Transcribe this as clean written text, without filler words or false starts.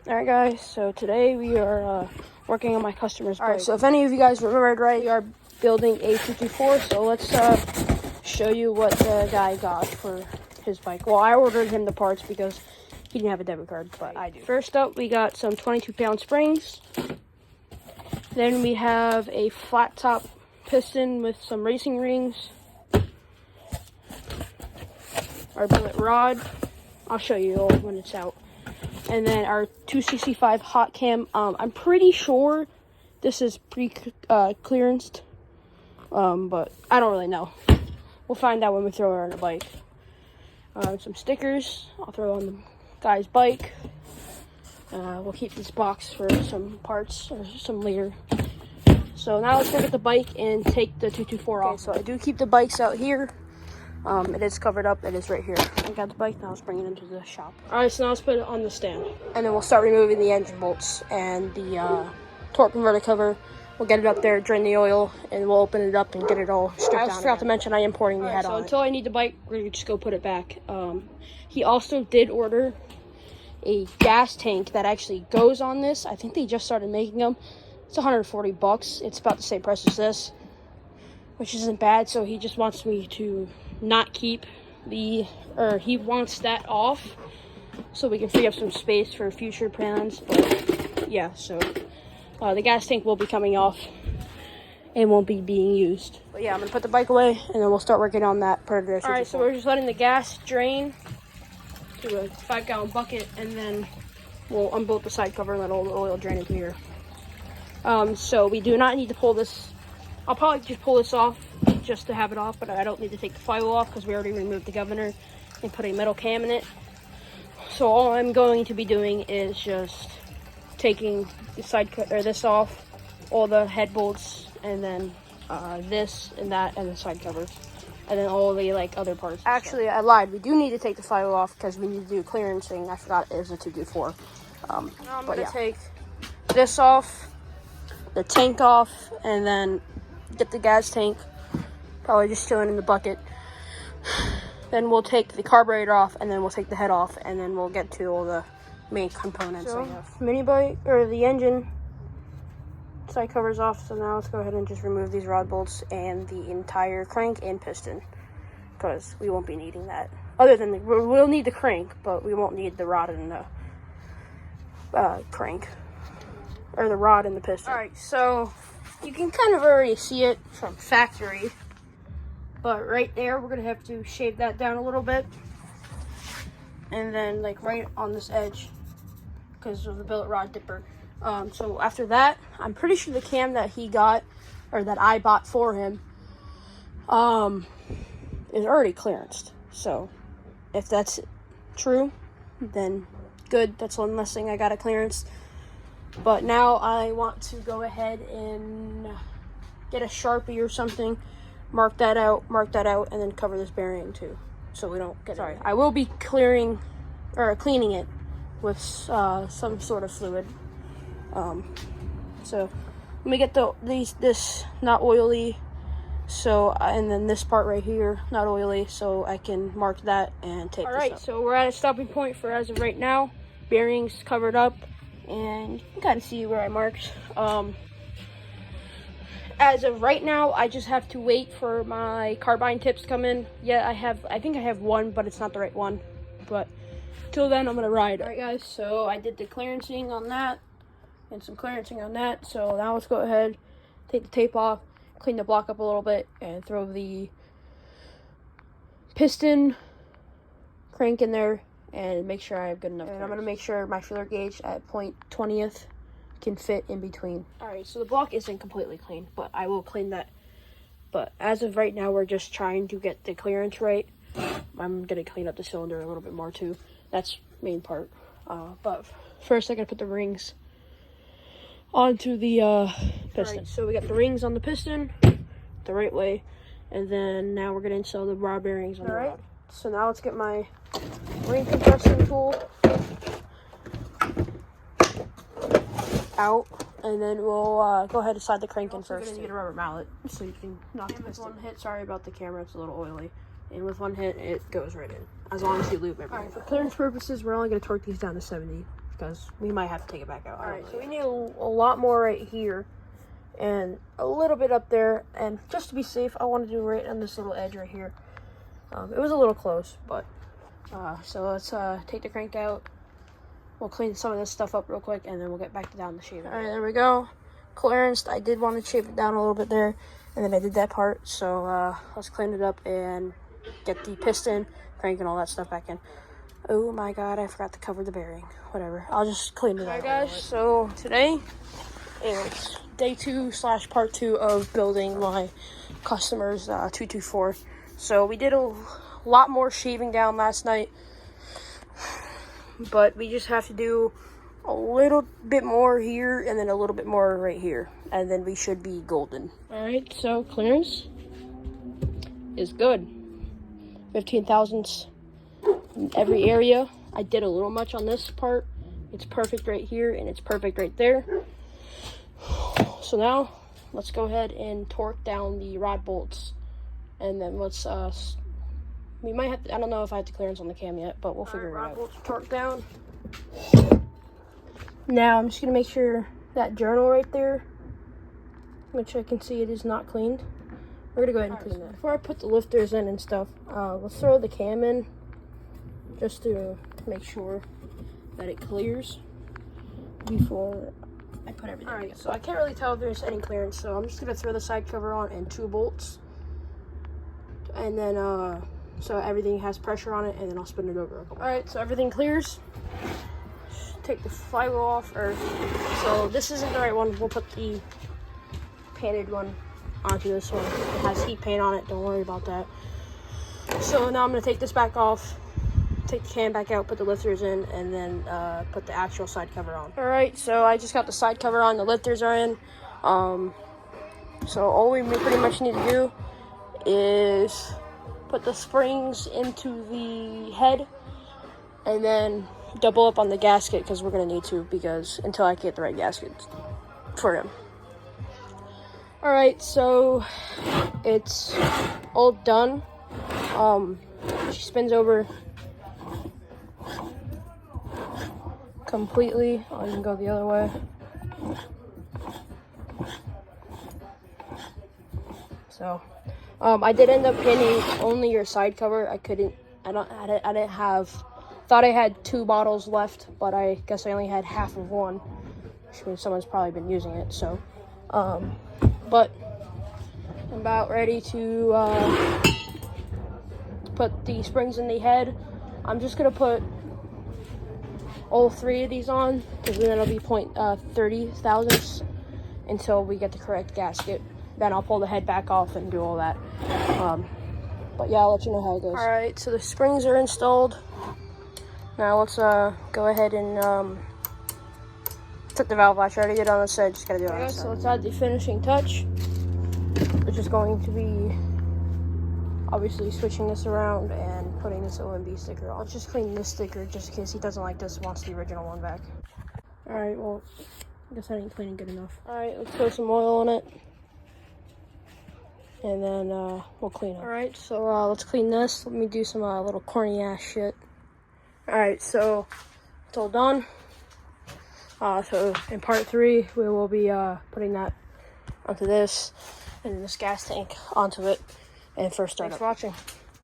Alright guys, so today we are working on my customer's bike. Alright, so if any of you guys remembered right, we are building a 224, so let's show you what the guy got for his bike. Well, I ordered him the parts because he didn't have a debit card, but I do. First up, we got some 22-pound springs. Then we have a flat top piston with some racing rings. Our billet rod. I'll show you all when it's out. And then our 265 hot cam. I'm pretty sure this is pre-clearanced, but I don't really know. We'll find out when we throw it on the bike. Some stickers I'll throw on the guy's bike. We'll keep this box for some parts or some later. So now let's go get the bike and take the 224 off. So I do keep the bikes out here. It is covered up. It is right here. I got the bike. Now let's bring it into the shop. All right, so now let's put it on the stand. And then we'll start removing the engine bolts and the torque converter cover. We'll get it up there, drain the oil, and we'll open it up and get it all stripped down. I forgot to mention I am pouring the head on. So until I need the bike, we're going to just go put it back. He also did order a gas tank that actually goes on this. I think they just started making them. It's $140. It's about the same price as this, which isn't bad. So he just wants me to not keep he wants that off so we can free up some space for future plans. But yeah, so the gas tank will be coming off and won't be being used. But yeah, I'm gonna put the bike away and then we'll start working on that Predator. All right, so we're just letting the gas drain to a 5-gallon bucket, and then we'll unbolt the side cover and let all the oil drain into here. So we do not need to pull this. I'll probably just pull this off just to have it off, but I don't need to take the flywheel off because we already removed the governor and put a metal cam in it. So all I'm going to be doing is just taking the this off, all the head bolts, and then this and that, and the side covers, and then all the other parts. Actually, I lied. We do need to take the flywheel off because we need to do clearancing. I forgot it is a 224. I'm gonna take this off, the tank off, and then get the gas tank, probably just chilling in the bucket. Then we'll take the carburetor off, and then we'll take the head off, and then we'll get to all the main components. So, mini bike, or the engine side covers off, so now let's go ahead and just remove these rod bolts and the entire crank and piston, because we won't be needing that. Other than we'll need the crank, but we won't need the rod and the crank, or the rod and the piston. All right, so you can kind of already see it from factory, but right there we're gonna have to shave that down a little bit, and then right on this edge because of the billet rod dipper. So after that, I'm pretty sure the cam that he got, or that I bought for him, is already clearanced. So if that's true, then good. That's one less thing I got a clearance. But now I want to go ahead and get a Sharpie or something, mark that out, and then cover this bearing too, so we don't get it. I will be cleaning it with some sort of fluid. So let me get this not oily, so and then this part right here not oily, so I can mark that and take this up. All right, so we're at a stopping point for as of right now. Bearings covered up, and you can kind of see where I marked. As of right now, I just have to wait for my carbine tips to come in. Yeah, I think I have one, but it's not the right one. But till then, I'm gonna ride. All right, guys, so I did the clearancing on that and some clearancing on that. So now let's go ahead, take the tape off, clean the block up a little bit, and throw the piston crank in there and make sure I have good enough. And I'm gonna make sure my feeler gauge at 0.20th can fit in between. All right, so the block isn't completely clean, but I will clean that. But as of right now, we're just trying to get the clearance right. I'm gonna clean up the cylinder a little bit more too. That's main part. But first I gotta put the rings onto the piston. Right, so we got the rings on the piston the right way, and then now we're gonna install the rod bearings on the rod. So now let's get my ring compressing tool out, and then we'll go ahead and slide the crank in first. You're gonna get a rubber mallet so you can knock it with one hit. Sorry about the camera, it's a little oily. And with one hit, it goes right in, as long as you lube everything. All right, for clearance purposes, we're only gonna torque these down to 70. because we might have to take it back out. All right, so we need a lot more right here and a little bit up there, and just to be safe, I want to do right on this little edge right here. It was a little close, but so let's take the crank out. We'll clean some of this stuff up real quick, and then we'll get back to down the shaving. All right, there we go. Clearanced. I did want to shape it down a little bit there, and then I did that part. So let's clean it up and get the piston, crank, and all that stuff back in. Oh my God, I forgot to cover the bearing. Whatever, I'll just clean it up. All right, guys. So today is day 2 / part 2 of building my customer's 224. So we did a lot more shaving down last night, but we just have to do a little bit more here and then a little bit more right here, and then we should be golden. All right, so clearance is good. 15 thousandths in every area. I did a little much on this part. It's perfect right here and it's perfect right there. So now let's go ahead and torque down the rod bolts, and then let's we might have to, I don't know if I have to clearance on the cam yet, but we'll figure it out. Rod bolts torqued down. Now I'm just gonna make sure that journal right there, which I can see it is not cleaned. We're gonna go ahead and clean that. Before I put the lifters in and stuff, let's throw the cam in just to make sure that it clears before I put everything. All right, so I can't really tell if there's any clearance, so I'm just gonna throw the side cover on and 2 bolts, and then so everything has pressure on it, and then I'll spin it over. All right, so everything clears. Take the flywheel off, so this isn't the right one. We'll put the painted one onto this one. It has heat paint on it, don't worry about that. So now I'm gonna take this back off, take the cam back out, put the lifters in, and then put the actual side cover on. All right, so I just got the side cover on, the lifters are in. So all we pretty much need to do is put the springs into the head, and then double up on the gasket, because we're going to need to, because until I get the right gasket for him. Alright, so it's all done. She spins over completely. Oh, you can go the other way. So I did end up pinning only your side cover. I didn't have, thought I had 2 bottles left, but I guess I only had half of one, which means someone's probably been using it. So but I'm about ready to put the springs in the head. I'm just gonna put all 3 of these on, because then it'll be 30 thousandths until we get the correct gasket. Then I'll pull the head back off and do all that. But yeah, I'll let you know how it goes. All right, so the springs are installed. Now let's go ahead and put the valve latch. I already did on the side, just gotta do it on the side. So let's add the finishing touch, which is going to be obviously switching this around and putting this OMB sticker on. Let's just clean this sticker just in case he doesn't like this, wants the original one back. All right, well, I guess I didn't clean it good enough. All right, let's throw some oil on it, and then we'll clean it. All right, so let's clean this. Let me do some little corny ass shit. All right, so it's all done. So in part 3, we will be putting that onto this, and this gas tank onto it, and first start. Thanks for watching.